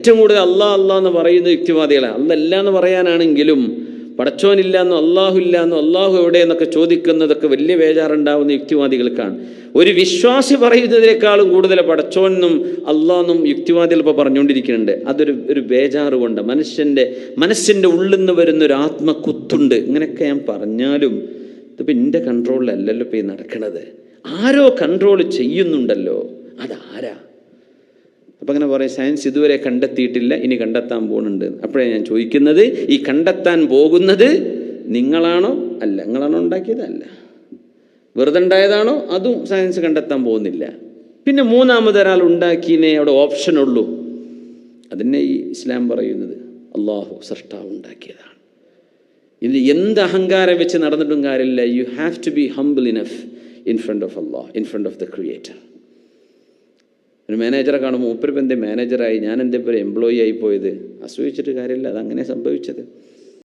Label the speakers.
Speaker 1: ഏറ്റവും കൂടുതൽ അള്ളാഹ് എന്ന് പറയുന്ന യുക്തിവാദികളാണ്. അല്ല എന്ന് പറയാനാണെങ്കിലും പടച്ചോനില്ല എന്നോ അള്ളാഹു ഇല്ല എന്നോ അള്ളാഹു എവിടെ എന്നൊക്കെ ചോദിക്കുന്നതൊക്കെ വലിയ ബേജാറുണ്ടാവുന്ന യുക്തിവാദികൾക്കാണ്. ഒരു വിശ്വാസി പറയുന്നതിനേക്കാളും കൂടുതൽ പടച്ചോനെന്നും അള്ളാഹെന്നും യുക്തിവാദികൾ ഇപ്പോൾ പറഞ്ഞുകൊണ്ടിരിക്കുന്നുണ്ട്. അതൊരു ബേജാറ് കൊണ്ട് മനസ്സിൻ്റെ ഉള്ളിൽ നിന്ന് വരുന്നൊരു ആത്മകുത്തുണ്ട്. ഇങ്ങനെയൊക്കെ ഞാൻ പറഞ്ഞാലും ഇതിപ്പോൾ എൻ്റെ കൺട്രോളിലല്ലല്ലോ ഇപ്പോൾ ഈ നടക്കണത്. ആരോ കൺട്രോൾ ചെയ്യുന്നുണ്ടല്ലോ. അതാരാ? അപ്പം അങ്ങനെ പറയും, സയൻസ് ഇതുവരെ കണ്ടെത്തിയിട്ടില്ല, ഇനി കണ്ടെത്താൻ പോകുന്നുണ്ട്. അപ്പോഴേ ഞാൻ ചോദിക്കുന്നത്, ഈ കണ്ടെത്താൻ പോകുന്നത് നിങ്ങളാണോ? അല്ല. നിങ്ങളാണോ ഉണ്ടാക്കിയതല്ല. വെറുതെ ഉണ്ടായതാണോ? അതും സയൻസ് കണ്ടെത്താൻ പോകുന്നില്ല. പിന്നെ മൂന്നാമതൊരാൾ ഉണ്ടാക്കിയതിനെ അവിടെ ഓപ്ഷനുള്ളൂ. അതിനെ ഈ ഇസ്ലാം പറയുന്നത് അള്ളാഹു സൃഷ്ടാവ് ഉണ്ടാക്കിയതാണ്. ഇത് എന്ത് അഹങ്കാരം വെച്ച് നടന്നിട്ടും കാര്യമില്ല. You have to be humble enough in front of Allah, in front of the creator. ഒരു മാനേജറെ കാണുമ്പോൾ മൂപ്പരിപ്പം എന്തേ മാനേജറായി, ഞാൻ എന്തേ ഇപ്പോൾ എംപ്ലോയി ആയി പോയത്? അസൂയിച്ചിട്ട് കാര്യമില്ല, അതങ്ങനെ സംഭവിച്ചത്.